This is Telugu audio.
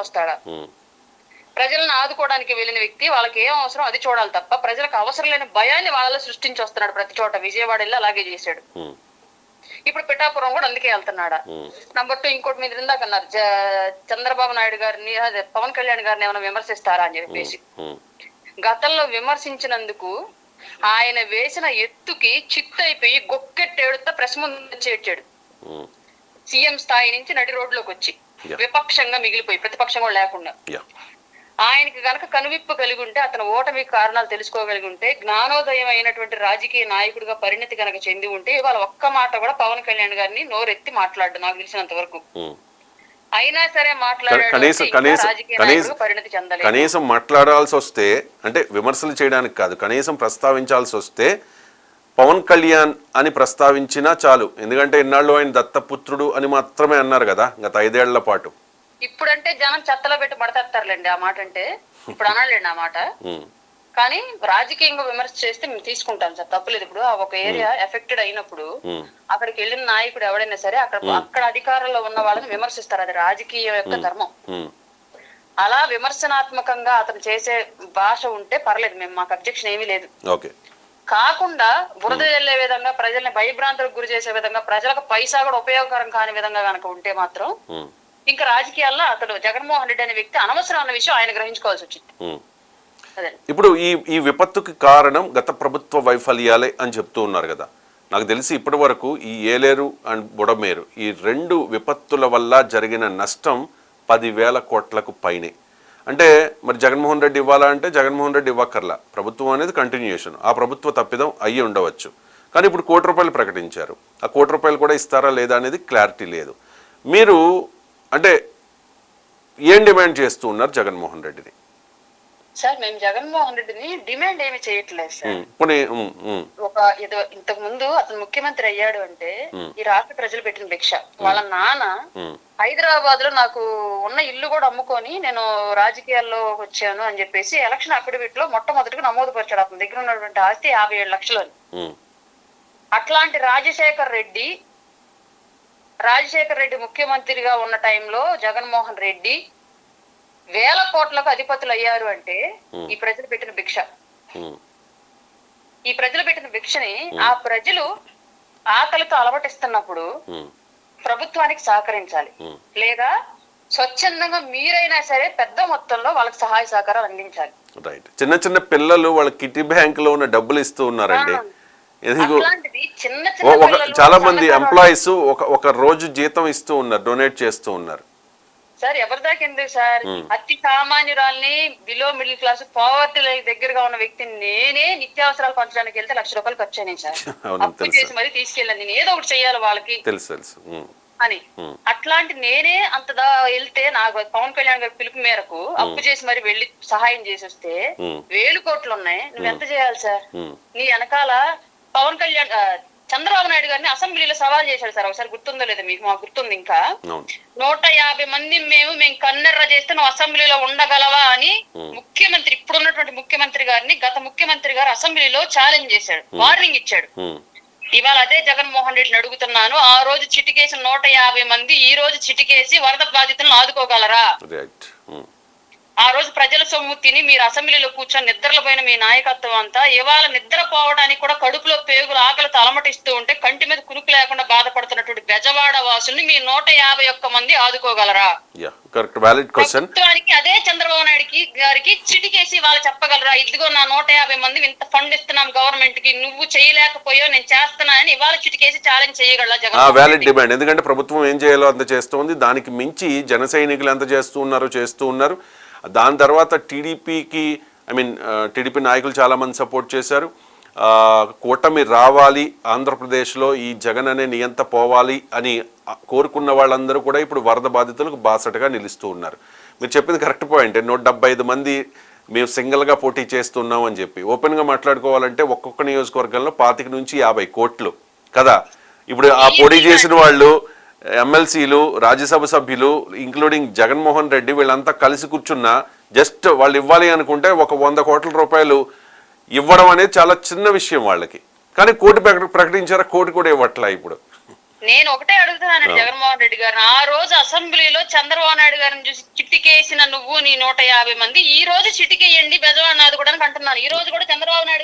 వస్తాడా? ప్రజలను ఆదుకోవడానికి వెళ్ళిన వ్యక్తి వాళ్ళకి ఏం అవసరం అది చూడాలి తప్ప ప్రజలకు అవసరం లేని భయాన్ని వాళ్ళలో సృష్టించి వస్తున్నాడు ప్రతి చోట. విజయవాడ వెళ్ళి అలాగే చేశాడు. ఇప్పుడు పిఠాపురం కూడా అందుకే వెళ్తున్నాడా? నంబర్ 2 ఇంకోటి మీద ఇందాక అన్నారు చంద్రబాబు నాయుడు గారిని అదే పవన్ కళ్యాణ్ గారిని ఏమైనా విమర్శిస్తారా అని చెప్పేసి. గతంలో విమర్శించినందుకు ఆయన వేసిన ఎత్తుకి చిత్తైపోయి గొక్కెట్టేడుతో ప్రెస్ ముందు చేర్చాడు. సీఎం స్థాయి నుంచి నడి రోడ్లోకి వచ్చి విపక్షంగా మిగిలిపోయి ప్రతిపక్షం కూడా లేకుండా. ఆయనకి గనక కనువిప్పు కలిగి ఉంటే అతను ఓటమి కారణాలు తెలుసుకోగలిగి ఉంటే జ్ఞానోదయం అయినటువంటి రాజకీయ నాయకుడిగా పరిణతి కనుక చెంది ఉంటే ఇవాళ ఒక్క మాట కూడా పవన్ కళ్యాణ్ గారిని నోరెత్తి మాట్లాడు నాకు తెలిసినంత వరకు. అయినా సరే కనీసం మాట్లాడాల్సి వస్తే అంటే విమర్శలు చేయడానికి కాదు, కనీసం ప్రస్తావించాల్సి వస్తే పవన్ కళ్యాణ్ అని ప్రస్తావించినా చాలు. ఎందుకంటే ఇన్నాళ్ళు ఆయన దత్తపుత్రుడు అని మాత్రమే అన్నారు కదా గత 5 ఏళ్ల పాటు. ఇప్పుడంటే జనం చెత్తలో పెట్టి పడతారులేండి ఆ మాట అంటే. ఇప్పుడు అనలేండి ఆ మాట. కానీ రాజకీయంగా విమర్శ చేస్తే మేము తీసుకుంటాం సార్, తప్పులేదు. ఇప్పుడు ఒక ఏరియా ఎఫెక్టెడ్ అయినప్పుడు అక్కడికి వెళ్ళిన నాయకుడు ఎవడైనా సరే అక్కడ అధికారంలో ఉన్న వాళ్ళని విమర్శిస్తారు. అది రాజకీయం యొక్క ధర్మం. అలా విమర్శనాత్మకంగా అతను చేసే భాష ఉంటే పర్లేదు, మేము మాకు అబ్జెక్షన్ ఏమీ లేదు. కాకుండా బురద వెళ్లే విధంగా ప్రజల్ని భయభ్రాంతులకు గురి చేసే విధంగా ప్రజలకు పైసా కూడా ఉపయోగకరం కాని విధంగా కనుక ఉంటే మాత్రం ఇంకా రాజకీయాల్లో అతడు జగన్మోహన్ రెడ్డి అనే వ్యక్తి అనవసరం అన్న విషయం ఆయన గ్రహించుకోవాల్సి వచ్చింది. ఇప్పుడు ఈ విపత్తుకి కారణం గత ప్రభుత్వ వైఫల్యాలే అని చెప్తూ ఉన్నారు కదా. నాకు తెలిసి ఇప్పటి వరకు ఈ ఏలేరు అండ్ బుడమేరు ఈ 2 విపత్తుల వల్ల జరిగిన నష్టం 10,000 కోట్లకు పైనే. అంటే మరి జగన్మోహన్ రెడ్డి ఇవ్వాలా అంటే జగన్మోహన్ రెడ్డి ఇవ్వక్కర్లా, ప్రభుత్వం అనేది కంటిన్యూషన్. ఆ ప్రభుత్వ తప్పిదం అయ్యి ఉండవచ్చు. కానీ ఇప్పుడు ₹1 కోటి ప్రకటించారు. ఆ ₹1 కోటి కూడా ఇస్తారా లేదా అనేది క్లారిటీ లేదు. మీరు అంటే ఏం డిమాండ్ చేస్తూ ఉన్నారు జగన్మోహన్ రెడ్డిని? సార్ మేము జగన్మోహన్ రెడ్డిని డిమాండ్ ఏమి చేయట్లేదు సార్. ఒక ఇంతకు ముందు అతను ముఖ్యమంత్రి అయ్యాడు అంటే ఈ రాష్ట్ర ప్రజలు పెట్టిన భిక్ష. వాళ్ళ నాన్న హైదరాబాద్ లో నాకు ఉన్న ఇల్లు కూడా అమ్ముకొని నేను రాజకీయాల్లో వచ్చాను అని చెప్పేసి ఎలక్షన్ అఫిడవిట్ లో మొట్టమొదటిగా నమోదు పరిచాడు. అతని దగ్గర ఉన్నటువంటి ఆస్తి 57 లక్షలు అని. అట్లాంటి రాజశేఖర్ రెడ్డి ముఖ్యమంత్రిగా ఉన్న టైంలో జగన్మోహన్ రెడ్డి 1000 కోట్లకు అధిపతులు అయ్యారు అంటే ఈ ప్రజలు పెట్టిన భిక్ష. ఈ ప్రజలు పెట్టిన భిక్షని ఆ ప్రజలు ఆకలితో అలవటిస్తున్నప్పుడు ప్రభుత్వానికి సహకరించాలి, లేదా స్వచ్ఛందంగా మీరైనా సరే పెద్ద మొత్తంలో వాళ్ళకి సహాయ సహకారాలు అందించాలి. రైట్. చిన్న చిన్న పిల్లలు వాళ్ళ కిటీ బ్యాంక్ లో ఉన్న డబ్బులు ఇస్తూ ఉన్నారండి. చాలా మంది ఎంప్లాయీస్ ఒక రోజు జీతం ఇస్తూ ఉన్నారు, డొనేట్ చేస్తూ ఉన్నారు. సార్ ఎవరి దాకా ఎందుకు సార్, అతి సామాన్యురాల్ని బిలో మిడిల్ క్లాస్ పావర్టీ దగ్గరగా ఉన్న వ్యక్తిని నేనే నిత్యావసరాలు పంచడానికి వెళ్తే ₹1,00,000 ఖర్చు అయినాయి సార్. అప్పు చేసి మరీ తీసుకెళ్ళాను, నేను ఏదో ఒకటి చెయ్యాలి వాళ్ళకి అని. అట్లాంటి నేనే అంతదా వెళ్తే నాకు పవన్ కళ్యాణ్ గారి పిలుపు మేరకు అప్పు చేసి మరి వెళ్ళి సహాయం చేసి వస్తే 1000 కోట్లు ఉన్నాయి, నువ్వెంత చేయాలి సార్? నీ వెనకాల పవన్ కళ్యాణ్ చంద్రబాబు నాయుడు గారిని అసెంబ్లీలో సవాల్ చేశాడు సార్. ఒకసారి గుర్తుందో లేదో మీకు? మాకు గుర్తుంది. ఇంకా 150 మంది మేము కన్నెర్ర చేస్తే నువ్వు అసెంబ్లీలో ఉండగలవా అని ముఖ్యమంత్రి, ఇప్పుడున్నటువంటి ముఖ్యమంత్రి గారిని గత ముఖ్యమంత్రి గారు అసెంబ్లీలో ఛాలెంజ్ చేశాడు, వార్నింగ్ ఇచ్చాడు. ఇవాళ అదే జగన్మోహన్ రెడ్డిని అడుగుతున్నాను, ఆ రోజు చిటికేసిన 150 మంది ఈ రోజు చిటికేసి వరద బాధితులను ఆదుకోగలరా? ఆ రోజు ప్రజల సొమ్ము తిని మీరు అసెంబ్లీలో కూర్చొని నిద్రలో పోయిన మీ నాయకత్వం అంతా ఇవాళ నిద్రపోవడానికి కూడా కడుపులో పేగులు ఆకలితో అలమటిస్తూ ఉంటే కంటి మీద కునుకు లేకుండా బాధపడుతున్నటువంటి బెజవాడ వాసుల్ని మీ 151 మంది ఆదుకోగలరా? ప్రభుత్వానికి అదే చంద్రబాబు నాయుడు గారికి చిటికేసి వాళ్ళు చెప్పగలరా, ఇదిగో నా 150 మంది ఇంత ఫండ్ ఇస్తున్నాం గవర్నమెంట్ కి, నువ్వు చేయలేకపోయో నేను చేస్తున్నా అని ఇవాళ చిటికేసి ఛాలెంజ్ చేయగలరా జగన్? డిమాండ్. ఎందుకంటే ప్రభుత్వం ఏం చేయాలో అంత చేస్తుంది, దానికి మించి జన సైనికులు ఎంత చేస్తూ ఉన్నారు. దాని తర్వాత టీడీపీ నాయకులు చాలామంది సపోర్ట్ చేశారు. కూటమి రావాలి ఆంధ్రప్రదేశ్లో, ఈ జగన్ అనే నియంత పోవాలి అని కోరుకున్న వాళ్ళందరూ కూడా ఇప్పుడు వరద బాధితులకు బాసటగా నిలుస్తూ ఉన్నారు. మీరు చెప్పింది కరెక్ట్ పాయింట్. 175 మంది మేము సింగిల్గా పోటీ చేస్తున్నాం అని చెప్పి ఓపెన్గా మాట్లాడుకోవాలంటే ఒక్కొక్క నియోజకవర్గంలో 25 నుంచి 50 కోట్లు కదా. ఇప్పుడు ఆ పోటీ చేసిన వాళ్ళు ఎమ్మెల్సీలు, రాజ్యసభ సభ్యులు, ఇంక్లూడింగ్ జగన్మోహన్ రెడ్డి, వీళ్ళంతా కలిసి కూర్చున్నా జస్ట్ వాళ్ళు ఇవ్వాలి అనుకుంటే ఒక 100 కోట్ల రూపాయలు ఇవ్వడం అనేది చాలా చిన్న విషయం వాళ్ళకి. కానీ కోటి ప్రకటించారా? కోటి కూడా ఇవ్వట్లా ఇప్పుడు. నేను ఒకటే అడుగుతున్నానండి జగన్మోహన్ రెడ్డి గారు, ఆ రోజు అసెంబ్లీలో చంద్రబాబు నాయుడు గారిని చూసి చిట్టికేసిన నువ్వు నీ 150 మంది ఈ రోజు చిటికేయండి బెజవాడ నాది కూడా అంటున్నాను. ఈ రోజు కూడా చంద్రబాబు నాయుడు